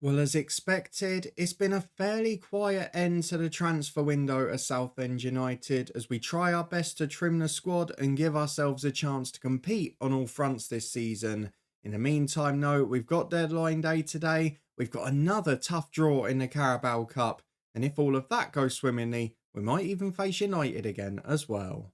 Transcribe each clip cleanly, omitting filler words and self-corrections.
Well, as expected, it's been a fairly quiet end to the transfer window at Southend United as we try our best to trim the squad and give ourselves a chance to compete on all fronts this season. In the meantime, though, we've got deadline day today, we've got another tough draw in the Carabao Cup, and if all of that goes swimmingly, we might even face United again as well.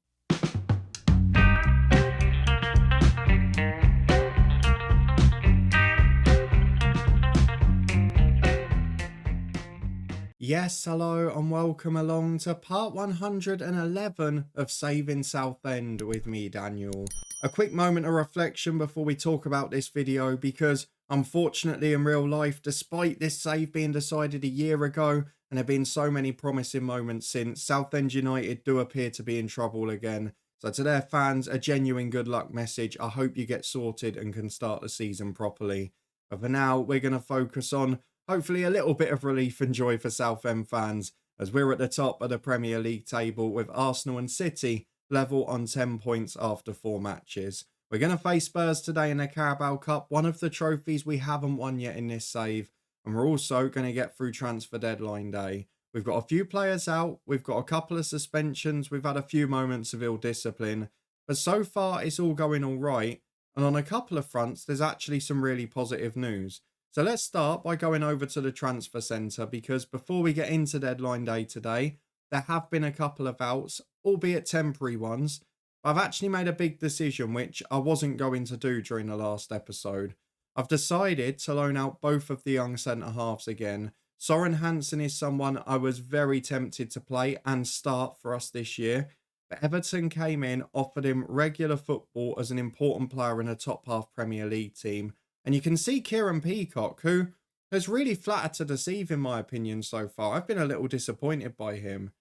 Yes, hello, and welcome along to part 111 of Saving Southend with me, Daniel. A quick moment of reflection before we talk about this video because unfortunately in real life, despite this save being decided a year ago and there have been so many promising moments since, Southend United do appear to be in trouble again. So to their fans, a genuine good luck message. I hope you get sorted and can start the season properly. But for now, we're going to focus on hopefully a little bit of relief and joy for Southend fans as we're at the top of the Premier League table with Arsenal and City level on 10 points after 4 matches. We're going to face Spurs today in the Carabao Cup, one of the trophies we haven't won yet in this save, and we're also going to get through transfer deadline day. We've got a few players out, we've got a couple of suspensions, we've had a few moments of ill discipline, but so far it's all going all right, and on a couple of fronts there's actually some really positive news. So let's start by going over to the transfer centre because before we get into deadline day today, there have been a couple of outs, albeit temporary ones. I've actually made a big decision which I wasn't going to do during the last episode. I've decided to loan out both of the young centre halves again. Soren Hansen is someone I was very tempted to play and start for us this year. But Everton came in, offered him regular football as an important player in a top half Premier League team. And you can see Kieran Peacock, who has really flattered to deceive in my opinion so far. I've been a little disappointed by him.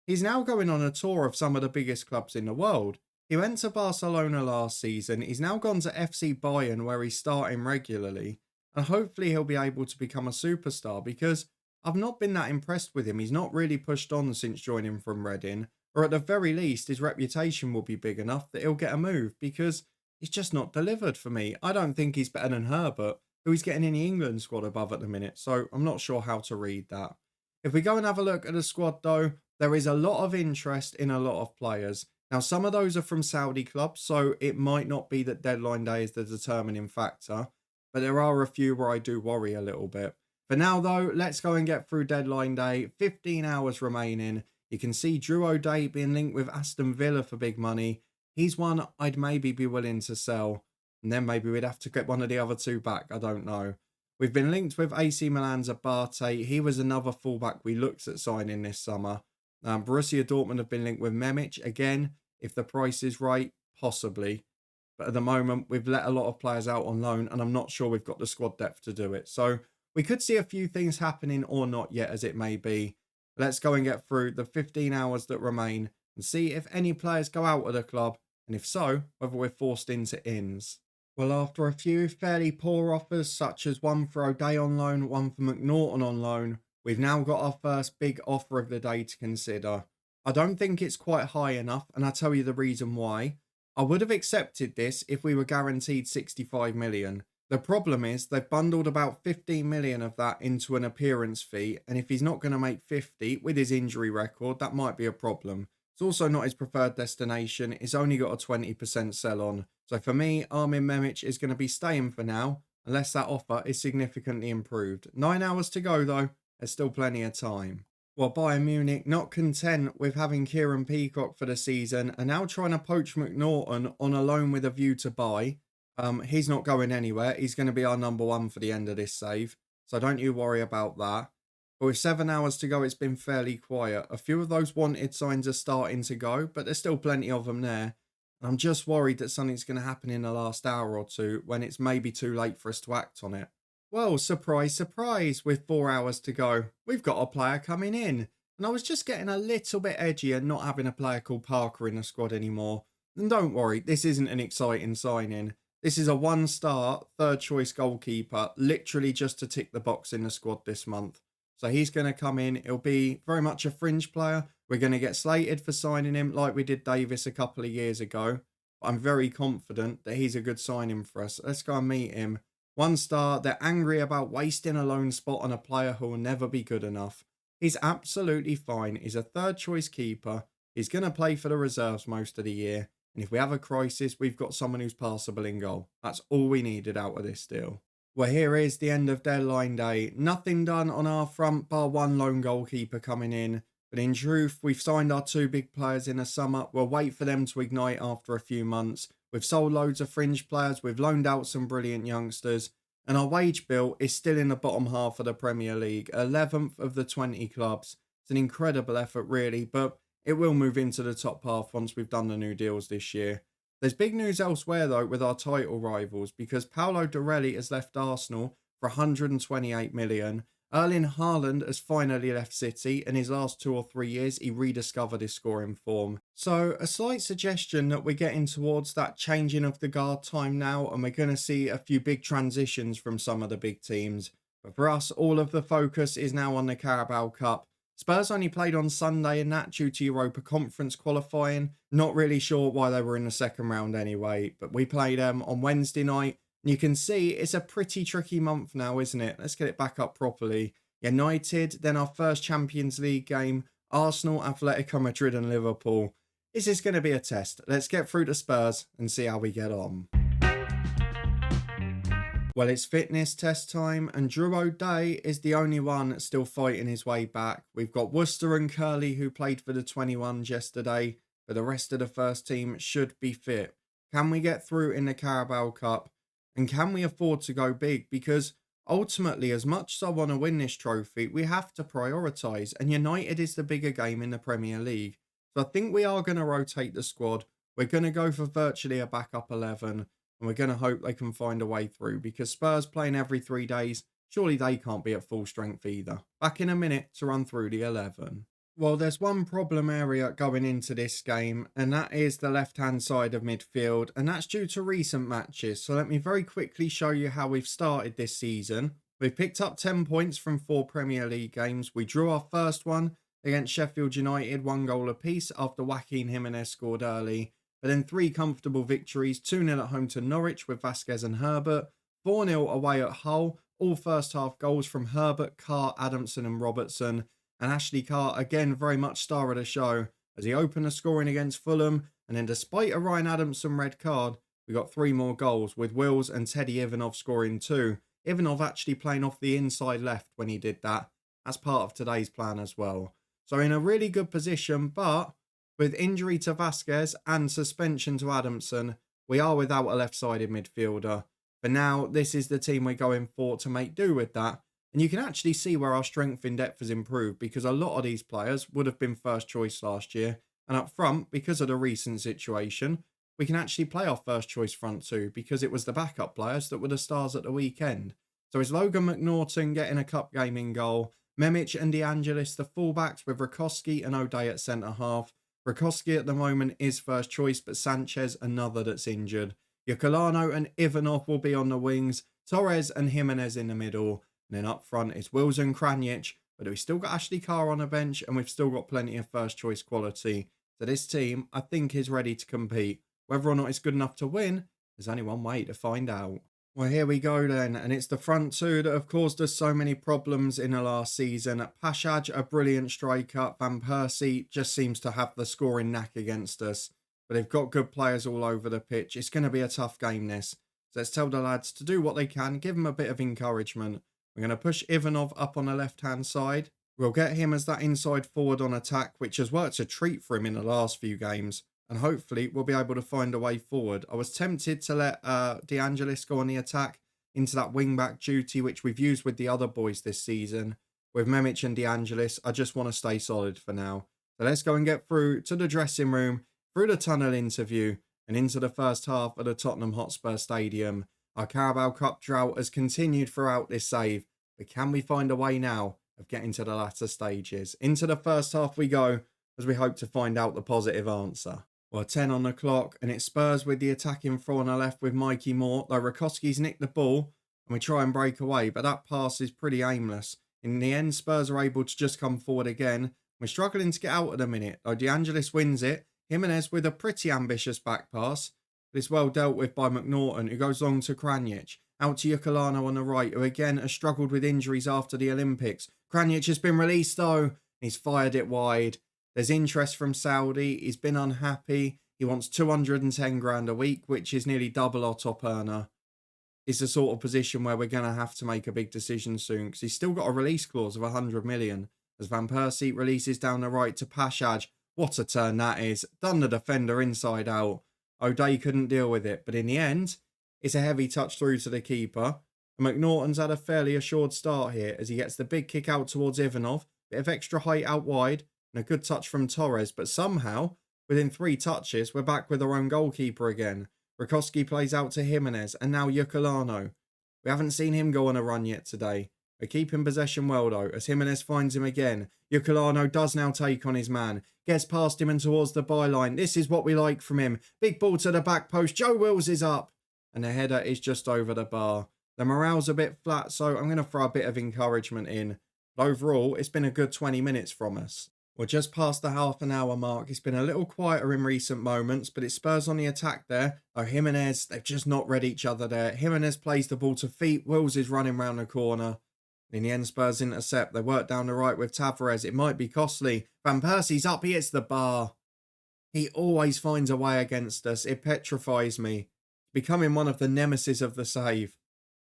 He's now going on a tour of some of the biggest clubs in the world. He went to Barcelona last season. He's now gone to FC Bayern where he's starting regularly. And hopefully he'll be able to become a superstar because I've not been that impressed with him. He's not really pushed on since joining from Reading. Or at the very least, his reputation will be big enough that he'll get a move because he's just not delivered for me. I don't think he's better than Herbert, who he's getting in the England squad above at the minute, so I'm not sure how to read that. If we go and have a look at the squad though, there is a lot of interest in a lot of players. Now some of those are from Saudi clubs, so it might not be that deadline day is the determining factor, but there are a few where I do worry a little bit. For now though, let's go and get through deadline day. 15 hours remaining. You can see Drew O'Day being linked with Aston Villa for big money. He's one I'd maybe be willing to sell. And then maybe we'd have to get one of the other two back. I don't know. We've been linked with AC Milan's Abate. He was another fullback we looked at signing this summer. Borussia Dortmund have been linked with Memic. Again, if the price is right, possibly. But at the moment, we've let a lot of players out on loan. And I'm not sure we've got the squad depth to do it. So we could see a few things happening or not yet as it may be. Let's go and get through the 15 hours that remain and see if any players go out of the club. And if so, whether we're forced into ins. Well, after a few fairly poor offers, such as one for O'Day on loan, one for McNaughton on loan, we've now got our first big offer of the day to consider. I don't think it's quite high enough, and I'll tell you the reason why. I would have accepted this if we were guaranteed 65 million. The problem is they've bundled about 15 million of that into an appearance fee, and if he's not going to make 50 with his injury record, that might be a problem. It's also not his preferred destination. It's only got a 20% sell on. So for me, Armin Memic is going to be staying for now, unless that offer is significantly improved. 9 hours to go though. There's still plenty of time. Well, Bayern Munich, not content with having Kieran Peacock for the season, are now trying to poach McNaughton on a loan with a view to buy. He's not going anywhere. He's going to be our number one for the end of this save. So don't you worry about that. But with 7 hours to go, it's been fairly quiet. A few of those wanted signs are starting to go, but there's still plenty of them there. And I'm just worried that something's going to happen in the last hour or two when it's maybe too late for us to act on it. Well, surprise, surprise, with 4 hours to go, we've got a player coming in. And I was just getting a little bit edgy and not having a player called Parker in the squad anymore. And don't worry, this isn't an exciting signing. This is a one-star, third-choice goalkeeper, literally just to tick the box in the squad this month. So he's going to come in. It'll be very much a fringe player. We're going to get slated for signing him like we did Davis a couple of years ago. But I'm very confident that he's a good signing for us. Let's go and meet him. 1 star, they're angry about wasting a loan spot on a player who will never be good enough. He's absolutely fine. He's a third choice keeper. He's going to play for the reserves most of the year. And if we have a crisis, we've got someone who's passable in goal. That's all we needed out of this deal. Well, here is the end of deadline day. Nothing done on our front bar 1 lone goalkeeper coming in. But in truth, we've signed our 2 big players in the summer. We'll wait for them to ignite after a few months. We've sold loads of fringe players. We've loaned out some brilliant youngsters. And our wage bill is still in the bottom half of the Premier League. 11th of the 20 clubs. It's an incredible effort, really. But it will move into the top half once we've done the new deals this year. There's big news elsewhere, though, with our title rivals, because Paulo Dorelli has left Arsenal for 128 million. Erling Haaland has finally left City. In his last 2 or 3 years, he rediscovered his scoring form. So a slight suggestion that we're getting towards that changing of the guard time now, and we're going to see a few big transitions from some of the big teams. But for us, all of the focus is now on the Carabao Cup. Spurs only played on Sunday in that due to Europa Conference qualifying. Not really sure why they were in the second round anyway, but we played them on Wednesday night. You can see it's a pretty tricky month now, isn't it? Let's get it back up properly. United, then our first Champions League game, Arsenal, Atletico Madrid and Liverpool. This is going to be a test. Let's get through to Spurs and see how we get on. Well, it's fitness test time, and Drew O'Day is the only one still fighting his way back. We've got Worcester and Curley who played for the 21s yesterday, but the rest of the first team should be fit. Can we get through in the Carabao Cup? And can we afford to go big? Because ultimately, as much as I want to win this trophy, we have to prioritise, and United is the bigger game in the Premier League. So I think we are going to rotate the squad. We're going to go for virtually a backup 11. And we're going to hope they can find a way through, because Spurs playing every 3 days, surely they can't be at full strength either. Back in a minute to run through the 11. Well, there's one problem area going into this game, and that is the left-hand side of midfield, and that's due to recent matches. So let me very quickly show you how we've started this season. We've picked up 10 points from 4 Premier League games. We drew our first one against Sheffield United, 1 goal apiece after Joaquin Jimenez scored early. But then 3 comfortable victories, 2-0 at home to Norwich with Vasquez and Herbert, 4-0 away at Hull, all first half goals from Herbert, Carr, Adamson and Robertson. And Ashley Carr, again, very much star of the show, as he opened the scoring against Fulham. And then despite a Ryan Adamson red card, we got 3 more goals, with Wills and Teddy Ivanov scoring 2. Ivanov actually playing off the inside left when he did that. That's part of today's plan as well. So in a really good position, but with injury to Vasquez and suspension to Adamson, we are without a left-sided midfielder. For now, this is the team we're going for to make do with that. And you can actually see where our strength in depth has improved, because a lot of these players would have been first choice last year. And up front, because of the recent situation, we can actually play our first choice front two, because it was the backup players that were the stars at the weekend. So is Logan McNaughton getting a cup game in goal? Memic and De Angelis the fullbacks, with Rakowski and O'Day at centre-half. Rakowski at the moment is first choice, but Sanchez another that's injured. Yocolano and Ivanov will be on the wings. Torres and Jimenez in the middle. And then up front is Wills and Kranjic. But we've still got Ashley Carr on the bench, and we've still got plenty of first choice quality. So this team, I think, is ready to compete. Whether or not it's good enough to win, there's only one way to find out. Well, here we go then, and it's the front two that have caused us so many problems in the last season. Pashaj, a brilliant striker. Van Persie just seems to have the scoring knack against us. But they've got good players all over the pitch. It's going to be a tough game, this. So let's tell the lads to do what they can, give them a bit of encouragement. We're going to push Ivanov up on the left-hand side. We'll get him as that inside forward on attack, which has worked a treat for him in the last few games. And hopefully we'll be able to find a way forward. I was tempted to let De Angelis go on the attack into that wing-back duty, which we've used with the other boys this season. With Memic and De Angelis, I just want to stay solid for now. So let's go and get through to the dressing room, through the tunnel interview, and into the first half of the Tottenham Hotspur Stadium. Our Carabao Cup drought has continued throughout this save, but can we find a way now of getting to the latter stages? Into the first half we go, as we hope to find out the positive answer. Well, 10 on the clock, and it's Spurs with the attacking throw on the left with Mikey Moore, though Rakowski's nicked the ball, and we try and break away, but that pass is pretty aimless. In the end, Spurs are able to just come forward again. We're struggling to get out at the minute, though De Angelis wins it. Jimenez with a pretty ambitious back pass, but it's well dealt with by McNaughton, who goes long to Kranjic. Out to Yukulano on the right, who again has struggled with injuries after the Olympics. Kranic has been released though. He's fired it wide. There's interest from Saudi. He's been unhappy. He wants 210 grand a week, which is nearly double our top earner. It's the sort of position where we're going to have to make a big decision soon, because he's still got a release clause of 100 million. As Van Persie releases down the right to Pashaj. What a turn that is. Done the defender inside out. O'Day couldn't deal with it, but in the end, it's a heavy touch through to the keeper. And McNaughton's had a fairly assured start here as he gets the big kick out towards Ivanov. Bit of extra height out wide and a good touch from Torres, but somehow, within 3 touches, we're back with our own goalkeeper again. Rakowski plays out to Jimenez and now Yukulano. We haven't seen him go on a run yet today. We're keeping possession well though, as Jimenez finds him again. Yukulano does now take on his man. Gets past him and towards the byline. This is what we like from him. Big ball to the back post. Joe Wills is up. And the header is just over the bar. The morale's a bit flat, so I'm going to throw a bit of encouragement in. But overall, it's been a good 20 minutes from us. We're just past the half an hour mark. It's been a little quieter in recent moments, but it's Spurs on the attack there. Oh, Jimenez, they've just not read each other there. Jimenez plays the ball to feet. Wills is running round the corner. In the end, Spurs intercept. They work down the right with Tavares. It might be costly. Van Persie's up. He hits the bar. He always finds a way against us. It petrifies me. Becoming one of the nemesis of the save.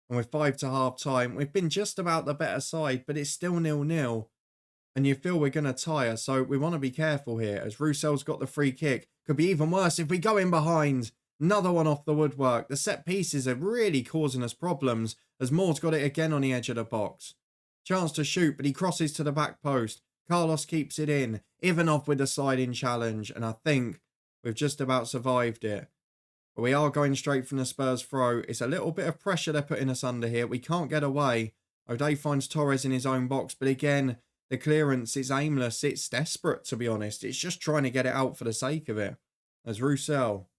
And with 5 to half time, we've been just about the better side, but it's still 0-0. And you feel we're going to tire, so we want to be careful here, as Roussel's got the free kick. Could be even worse if we go in behind. Another one off the woodwork. The set pieces are really causing us problems, as Moore's got it again on the edge of the box. Chance to shoot, but he crosses to the back post. Carlos keeps it in. Ivanov with a sliding challenge, and I think we've just about survived it. But we are going straight from the Spurs throw. It's a little bit of pressure they're putting us under here. We can't get away. O'Day finds Torres in his own box, but again, the clearance is aimless. It's desperate, to be honest. It's just trying to get it out for the sake of it. As Roussel,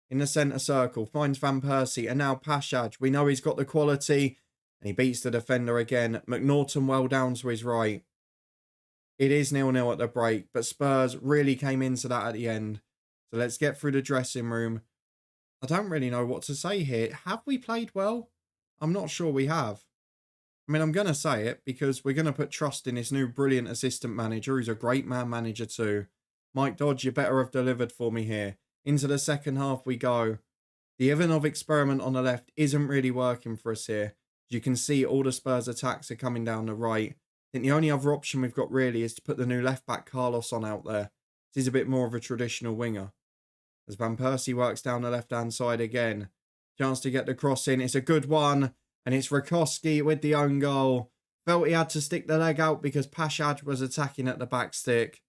in the centre circle, finds Van Persie, and now Pashaj. We know he's got the quality, and he beats the defender again. McNaughton well down to his right. It is 0-0 at the break, but Spurs really came into that at the end. So let's get through the dressing room. I don't really know what to say here. Have we played well? I'm not sure we have. I mean, I'm going to say it because we're going to put trust in this new brilliant assistant manager, who's a great man manager too. Mike Dodge, you better have delivered for me here. Into the second half we go. The Ivanov experiment on the left isn't really working for us here. As you can see, all the Spurs attacks are coming down the right. I think the only other option we've got really is to put the new left-back Carlos on out there. He's a bit more of a traditional winger. As Van Persie works down the left-hand side again. Chance to get the cross in. It's a good one. And it's Rakowski with the own goal. Felt he had to stick the leg out because Pashaj was attacking at the back stick.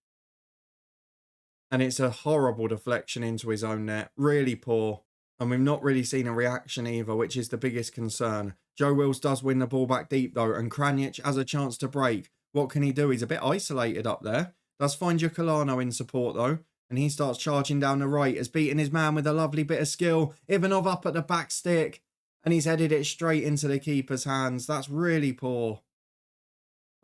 And it's a horrible deflection into his own net. Really poor. And we've not really seen a reaction either, which is the biggest concern. Joe Wills does win the ball back deep though. And Kranic has a chance to break. What can he do? He's a bit isolated up there. Does find Yukulano in support though. And he starts charging down the right. Has beaten his man with a lovely bit of skill. Ivanov up at the back stick. And he's headed it straight into the keeper's hands. That's really poor.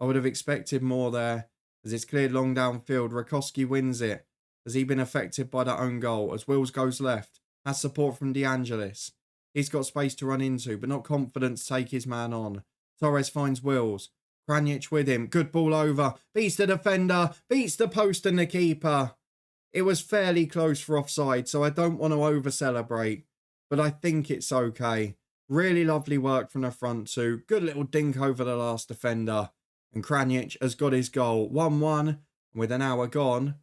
I would have expected more there. As it's cleared long downfield, Rakowski wins it. Has he been affected by that own goal? As Wills goes left. Has support from De Angelis. He's got space to run into, but not confident to take his man on. Torres finds Wills. Kranic with him. Good ball over. Beats the defender. Beats the post and the keeper. It was fairly close for offside, so I don't want to over-celebrate. But I think it's okay. Really lovely work from the front two. Good little dink over the last defender. And Kranic has got his goal. 1-1. And with an hour gone,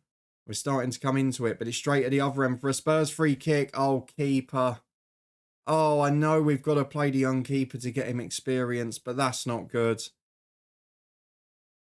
we're starting to come into it. But it's straight at the other end for a Spurs free kick. Oh, keeper. Oh, I know we've got to play the young keeper to get him experience, but that's not good.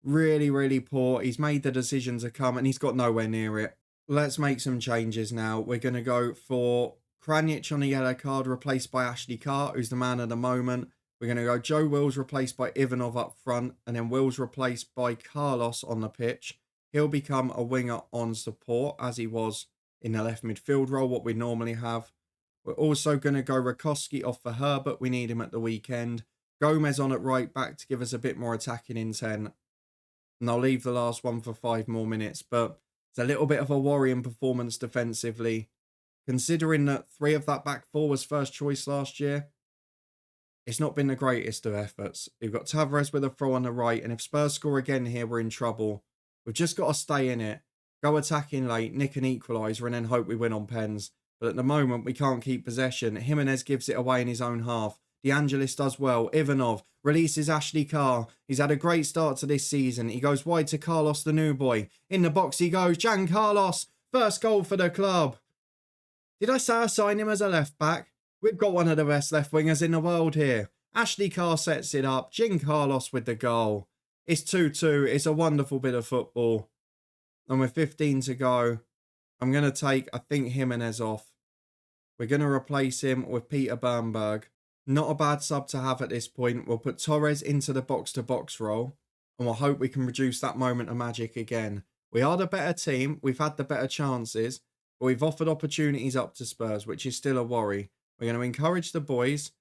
Really, really poor. He's made the decision to come and he's got nowhere near it. Let's make some changes now. We're going to go for Kranic on a yellow card, replaced by Ashley Carr, who's the man at the moment. We're going to go Joe Wills replaced by Ivanov up front, and then Wills replaced by Carlos on the pitch. He'll become a winger on support, as he was in the left midfield role, what we normally have. We're also going to go Rakowski off for Herbert. We need him at the weekend. Gomez on at right back to give us a bit more attacking intent. And I'll leave the last one for 5 more minutes, but it's a little bit of a worrying performance defensively. Considering that 3 of that back 4 was first choice last year, it's not been the greatest of efforts. You've got Tavares with a throw on the right, and if Spurs score again here, we're in trouble. We've just got to stay in it, go attacking late, nick an equaliser, and then hope we win on pens. But at the moment, we can't keep possession. Jimenez gives it away in his own half. De Angelis does well. Ivanov releases Ashley Carr. He's had a great start to this season. He goes wide to Carlos, the new boy. In the box he goes. Jan Carlos, first goal for the club. Did I say I signed him as a left back? We've got one of the best left wingers in the world here. Ashley Carr sets it up. Jan Carlos with the goal. It's 2-2. It's a wonderful bit of football. And with 15 to go, I'm going to take, I think, Jimenez off. We're going to replace him with Peter Bernberg. Not a bad sub to have at this point. We'll put Torres into the box-to-box role, and we'll hope we can produce that moment of magic again. We are the better team. We've had the better chances, but we've offered opportunities up to Spurs, which is still a worry. We're going to encourage the boys,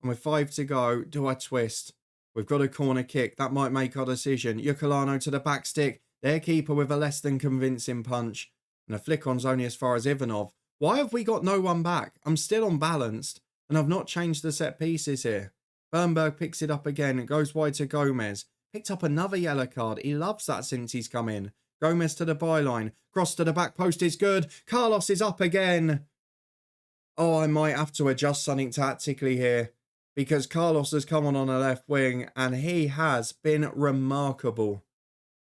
and with 5 to go, do I twist? We've got a corner kick. That might make our decision. Yukulano to the back stick. Their keeper with a less than convincing punch. And the flick-on's only as far as Ivanov. Why have we got no one back? I'm still unbalanced. And I've not changed the set pieces here. Bernberg picks it up again. It goes wide to Gomez. Picked up another yellow card. He loves that since he's come in. Gomez to the byline. Cross to the back post is good. Carlos is up again. Oh, I might have to adjust something tactically here. Because Carlos has come on the left wing. And he has been remarkable.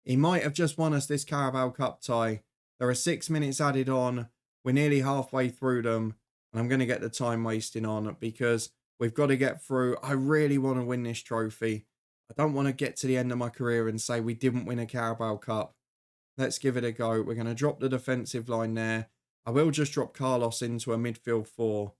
He might have just won us this Carabao Cup tie. There are 6 minutes added on. We're nearly halfway through them. And I'm going to get the time wasting on because we've got to get through. I really want to win this trophy. I don't want to get to the end of my career and say we didn't win a Carabao Cup. Let's give it a go. We're going to drop the defensive line there. I will just drop Carlos into a midfield 4.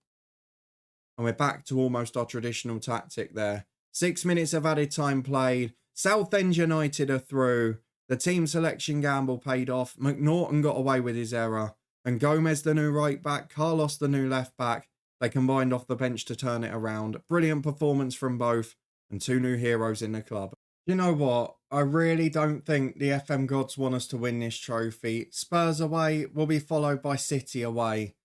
And we're back to almost our traditional tactic there. 6 minutes of added time played. Southend United are through. The team selection gamble paid off. McNaughton got away with his error. And Gomez, the new right back, Carlos, the new left back, they combined off the bench to turn it around. Brilliant performance from both, and 2 new heroes in the club. You know what? I really don't think the FM gods want us to win this trophy. Spurs away will be followed by City away.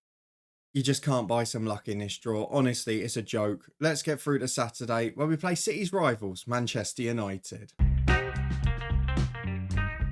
You just can't buy some luck in this draw. Honestly, it's a joke. Let's get through to Saturday, where we play City's rivals, Manchester United.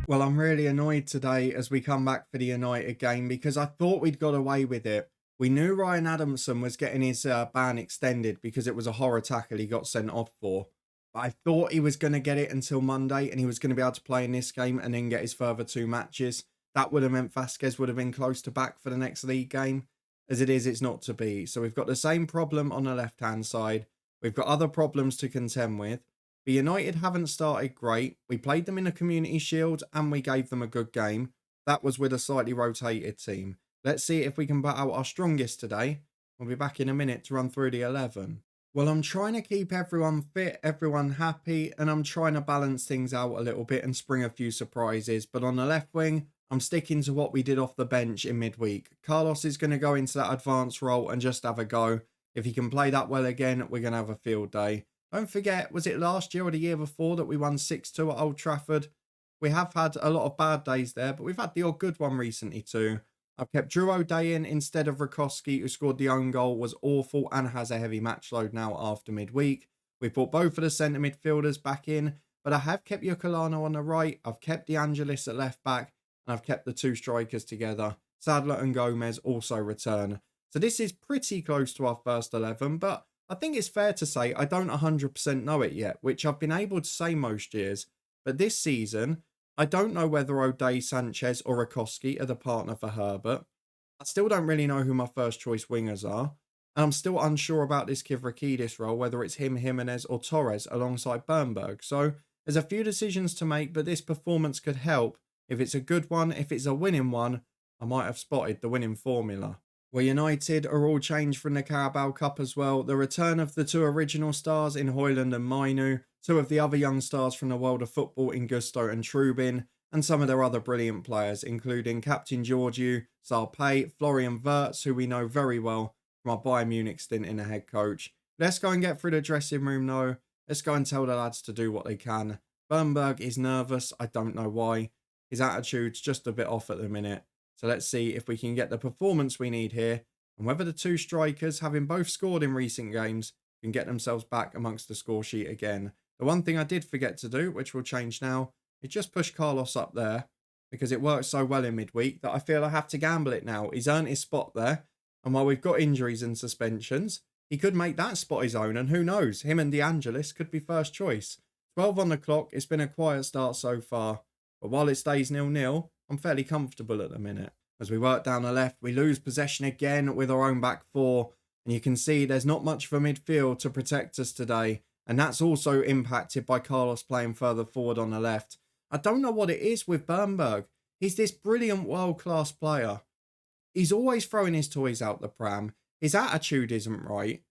Well, I'm really annoyed today as we come back for the United game because I thought we'd got away with it. We knew Ryan Adamson was getting his ban extended because it was a horror tackle he got sent off for. But I thought he was going to get it until Monday and he was going to be able to play in this game and then get his further 2 matches. That would have meant Vasquez would have been close to back for the next league game. As it is, it's not to be. So we've got the same problem on the left-hand side. We've got other problems to contend with. But United haven't started great. We played them in a Community Shield and we gave them a good game. That was with a slightly rotated team. Let's see if we can bat out our strongest today. We'll be back in a minute to run through the 11. Well, I'm trying to keep everyone fit, everyone happy, and I'm trying to balance things out a little bit and spring a few surprises. But on the left wing, I'm sticking to what we did off the bench in midweek. Carlos is going to go into that advanced role and just have a go. If he can play that well again, we're going to have a field day. Don't forget, was it last year or the year before that we won 6-2 at Old Trafford? We have had a lot of bad days there, but we've had the odd good one recently too. I've kept Drew O'Day in instead of Rakowski, who scored the own goal, was awful and has a heavy match load now after midweek. We've brought both of the centre midfielders back in, but I have kept Yukulano on the right, I've kept De Angelis at left back, and I've kept the 2 strikers together. Sadler and Gomez also return. So this is pretty close to our first 11, but I think it's fair to say I don't 100% know it yet, which I've been able to say most years. But this season, I don't know whether O'Day, Sanchez or Rakowski are the partner for Herbert. I still don't really know who my first choice wingers are. And I'm still unsure about this Kivrakidis role, whether it's him, Jimenez or Torres alongside Bernberg. So there's a few decisions to make, but this performance could help. If it's a good one, if it's a winning one, I might have spotted the winning formula. Well, United are all changed from the Carabao Cup as well. The return of the 2 original stars in Højlund and Mainu, 2 of the other young stars from the world of football in Gusto and Trubin, and some of their other brilliant players, including Captain Georgiou, Sarpay, Florian Wirtz, who we know very well from our Bayern Munich stint in the head coach. Let's go and get through the dressing room though. Let's go and tell the lads to do what they can. Bernberg is nervous. I don't know why. His attitude's just a bit off at the minute. So let's see if we can get the performance we need here and whether the 2 strikers, having both scored in recent games, can get themselves back amongst the score sheet again. The one thing I did forget to do, which will change now, is just push Carlos up there, because it worked so well in midweek that I feel I have to gamble it now. He's earned his spot there, and while we've got injuries and suspensions, he could make that spot his own, and who knows, him and De Angelis could be first choice. 12 on the clock. It's been a quiet start so far, but while it stays 0-0, I'm fairly comfortable at the minute. As we work down the left, we lose possession again with our own back four, and you can see there's not much of a midfield to protect us today, and that's also impacted by Carlos playing further forward on the left. I don't know what it is with Bernberg. He's this brilliant world-class player. He's always throwing his toys out the pram. His attitude isn't right.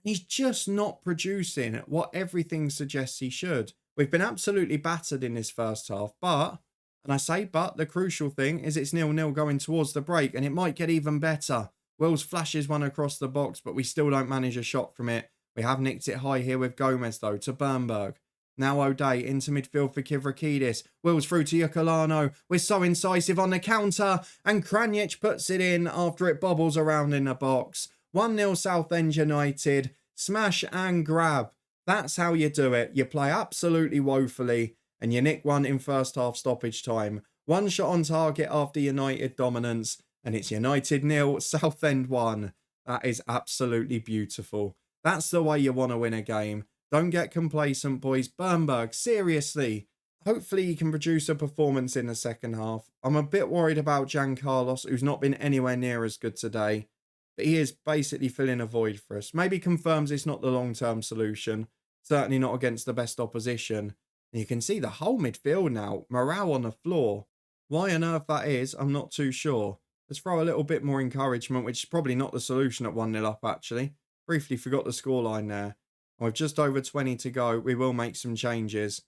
He's just not producing what everything suggests he should. We've been absolutely battered in this first half, but, and I say but, the crucial thing is it's 0-0 going towards the break, and it might get even better. Wills flashes one across the box, but we still don't manage a shot from it. We have nicked it high here with Gomez, though, to Bernberg. Now O'Day into midfield for Kivrakidis. Wills through to Yukulano. We're so incisive on the counter. And Kranjic puts it in after it bobbles around in the box. 1-0 Southend United. Smash and grab. That's how you do it. You play absolutely woefully. And you nick one in first half stoppage time. One shot on target after United dominance. And it's United 0, Southend 1. That is absolutely beautiful. That's the way you want to win a game. Don't get complacent, boys. Bernberg, seriously. Hopefully he can produce a performance in the second half. I'm a bit worried about Jan Carlos, who's not been anywhere near as good today. But he is basically filling a void for us. Maybe confirms it's not the long-term solution. Certainly not against the best opposition. And you can see the whole midfield now. Morale on the floor. Why on earth that is, I'm not too sure. Let's throw a little bit more encouragement, which is probably not the solution at 1-0 up, actually. Briefly forgot the scoreline there. With just over 20 to go, we will make some changes.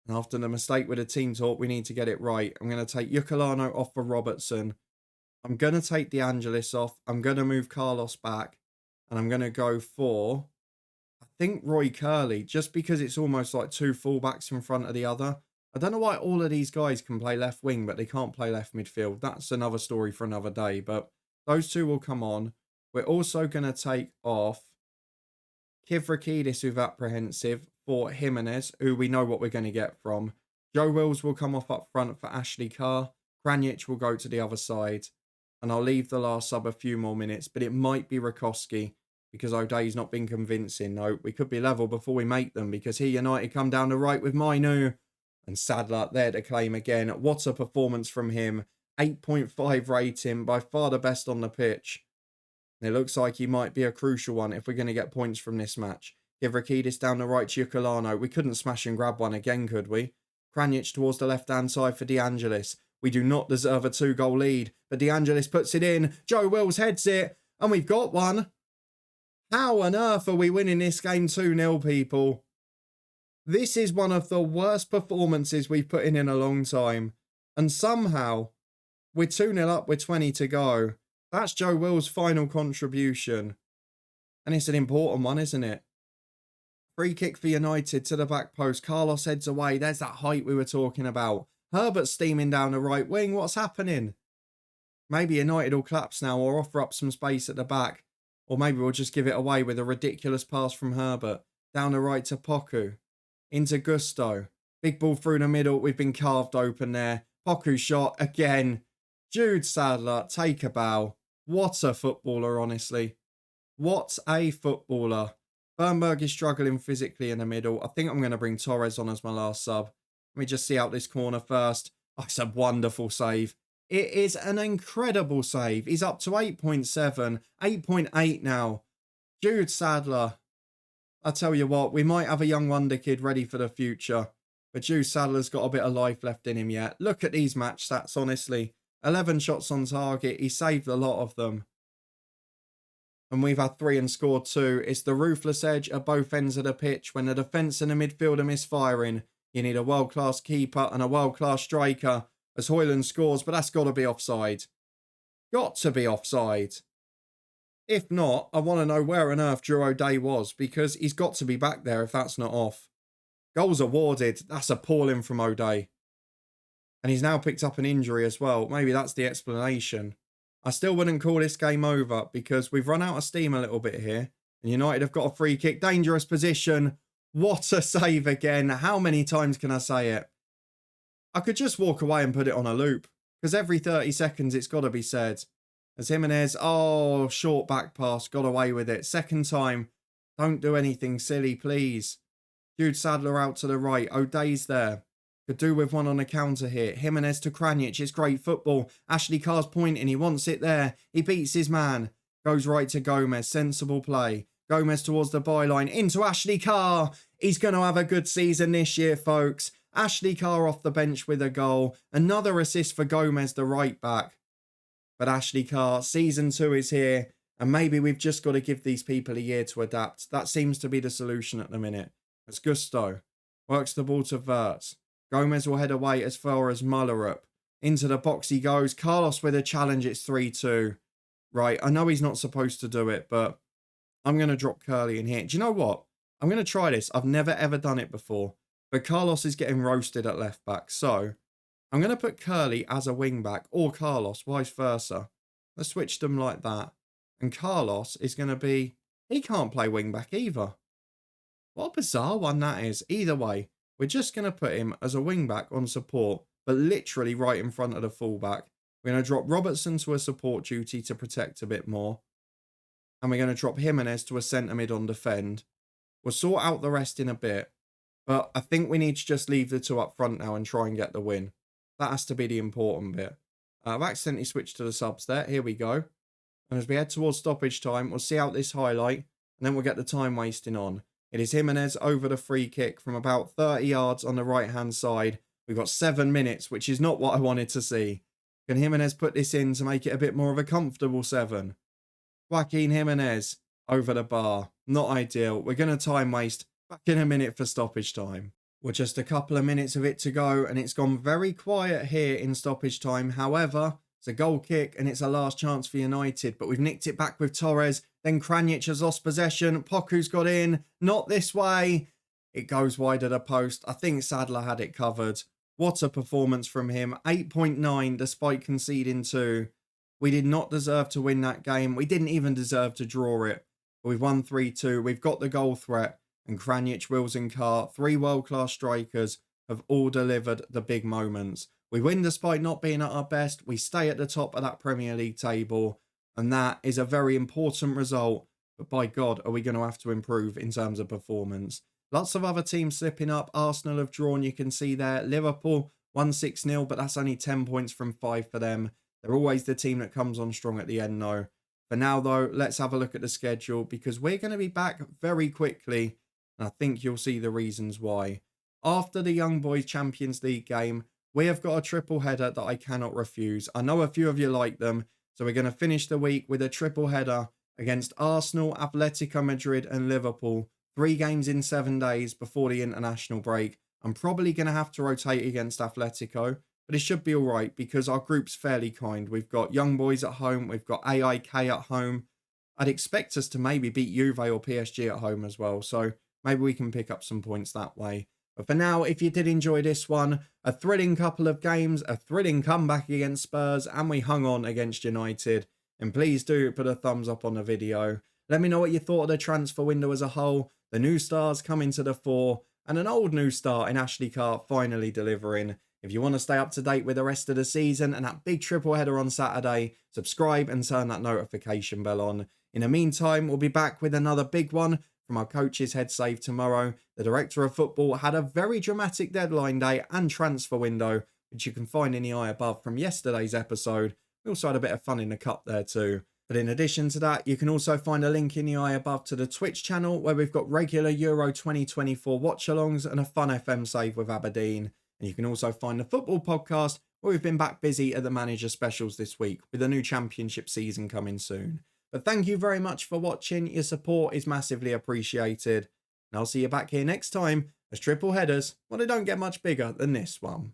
And after the mistake with the team talk, we need to get it right. I'm going to take Yukulano off for Robertson. I'm going to take De Angelis off. I'm going to move Carlos back. And I'm going to go for, I think, Roy Curley, just because it's almost like two fullbacks in front of the other. I don't know why all of these guys can play left wing, but they can't play left midfield. That's another story for another day. But those two will come on. We're also going to take off Kivrakidis with apprehensive for Jimenez, who we know what we're going to get from. Joe Wills will come off up front for Ashley Carr. Kranjic will go to the other side. And I'll leave the last sub a few more minutes, but it might be Rakowski because O'Day's not been convincing. No, we could be level before we make them because here United come down the right with Mainu. And Sadler there to claim again. What a performance from him. 8.5 rating, by far the best on the pitch. It looks like he might be a crucial one if we're going to get points from this match. Kivrakidis down the right to Yukulano. We couldn't smash and grab one again, could we? Kranjic towards the left-hand side for De Angelis. We do not deserve a 2-goal lead, but De Angelis puts it in. Joe Wills heads it, and we've got one. How on earth are we winning this game 2-0, people? This is one of the worst performances we've put in a long time. And somehow, we're 2-0 up with 20 to go. That's Joe Wills' final contribution. And it's an important one, isn't it? Free kick for United to the back post. Carlos heads away. There's that height we were talking about. Herbert steaming down the right wing. What's happening? Maybe United will collapse now or offer up some space at the back. Or maybe we'll just give it away with a ridiculous pass from Herbert. Down the right to Poku. Into Gusto. Big ball through the middle. We've been carved open there. Poku shot again. Jude Sadler, take a bow. What a footballer, honestly. What a footballer. Bernberg is struggling physically in the middle. I think I'm going to bring Torres on as my last sub. Let me just see out this corner first. Oh, it's a wonderful save. It is an incredible save. He's up to 8.7, 8.8 now. Jude Sadler. I tell you what, we might have a young wonder kid ready for the future. But Jude Sadler's got a bit of life left in him yet. Look at these match stats, honestly. 11 shots on target. He saved a lot of them. And we've had 3 and scored 2. It's the ruthless edge at both ends of the pitch. When the defence and the midfield are misfiring, you need a world-class keeper and a world-class striker. As Hoyland scores, but that's got to be offside. Got to be offside. If not, I want to know where on earth Drew O'Day was, because he's got to be back there if that's not off. Goals awarded. That's appalling from O'Day. And he's now picked up an injury as well. Maybe that's the explanation. I still wouldn't call this game over because we've run out of steam a little bit here. And United have got a free kick. Dangerous position. What a save again. How many times can I say it? I could just walk away and put it on a loop. Because every 30 seconds it's got to be said. As Jimenez, oh, short back pass. Got away with it. Second time. Don't do anything silly, please. Jude Sadler out to the right. O'Day's there. Could do with one on the counter here. Jimenez to Kranic. It's great football. Ashley Carr's pointing. He wants it there. He beats his man. Goes right to Gomez. Sensible play. Gomez towards the byline. Into Ashley Carr. He's going to have a good season this year, folks. Ashley Carr off the bench with a goal. Another assist for Gomez, the right back. But Ashley Carr, season 2 is here. And maybe we've just got to give these people a year to adapt. That seems to be the solution at the minute. As Gusto works the ball to Wirtz. Gomez will head away as far as Mullerup. Into the box he goes. Carlos with a challenge. It's 3-2. Right, I know he's not supposed to do it, but I'm going to drop Curly in here. Do you know what? I'm going to try this. I've never ever done it before. But Carlos is getting roasted at left back. So I'm going to put Curly as a wing back or Carlos, vice versa. Let's switch them like that. And Carlos is going to be... He can't play wing back either. What a bizarre one that is. Either way, we're just going to put him as a wing back on support, but literally right in front of the fullback. We're going to drop Robertson to a support duty to protect a bit more. And we're going to drop Jimenez to a centre mid on defend. We'll sort out the rest in a bit. But I think we need to just leave the two up front now and try and get the win. That has to be the important bit. I've accidentally switched to the subs there. Here we go. And as we head towards stoppage time, we'll see out this highlight. And then we'll get the time wasting on. It is Jimenez over the free kick from about 30 yards on the right-hand side. We've got 7 minutes, which is not what I wanted to see. Can Jimenez put this in to make it a bit more of a comfortable 7? Joaquin Jimenez over the bar. Not ideal. We're going to time waste. Back in a minute for stoppage time. We're just a couple of minutes of it to go, and it's gone very quiet here in stoppage time. However, it's a goal kick, and it's a last chance for United, but we've nicked it back with Torres. Then Kranic has lost possession. Poku's got in. Not this way. It goes wide of the post. I think Sadler had it covered. What a performance from him. 8.9 despite conceding 2. We did not deserve to win that game. We didn't even deserve to draw it. But we've won 3-2. We've got the goal threat. And Kranic, Wills and Carr, 3 world-class strikers, have all delivered the big moments. We win despite not being at our best. We stay at the top of that Premier League table. And that is a very important result. But by God, are we going to have to improve in terms of performance. Lots of other teams slipping up. Arsenal have drawn, you can see there. Liverpool won 6-0, but that's only 10 points from 5 for them. They're always the team that comes on strong at the end, though. For now, though, let's have a look at the schedule because we're going to be back very quickly. And I think you'll see the reasons why. After the Young Boys Champions League game, we have got a triple header that I cannot refuse. I know a few of you like them. So we're going to finish the week with a triple header against Arsenal, Atletico Madrid and Liverpool. 3 games in 7 days before the international break. I'm probably going to have to rotate against Atletico, but it should be all right because our group's fairly kind. We've got Young Boys at home. We've got AIK at home. I'd expect us to maybe beat Juve or PSG at home as well. So maybe we can pick up some points that way. But for now, if you did enjoy this one, a thrilling couple of games, a thrilling comeback against Spurs, and we hung on against United. And please do put a thumbs up on the video. Let me know what you thought of the transfer window as a whole, the new stars coming to the fore, and an old new star in Ashley Carr finally delivering. If you want to stay up to date with the rest of the season and that big triple header on Saturday, subscribe and turn that notification bell on. In the meantime, we'll be back with another big one from our coach's head save tomorrow. The director of football had a very dramatic deadline day and transfer window, which you can find in the eye above from yesterday's episode. We also had a bit of fun in the cup there too. But in addition to that, you can also find a link in the eye above to the Twitch channel where we've got regular Euro 2024 watch-alongs and a fun FM save with Aberdeen. And you can also find the football podcast where we've been back busy at the manager specials this week with the new championship season coming soon. But thank you very much for watching. Your support is massively appreciated. And I'll see you back here next time as triple headers, well, they don't get much bigger than this one.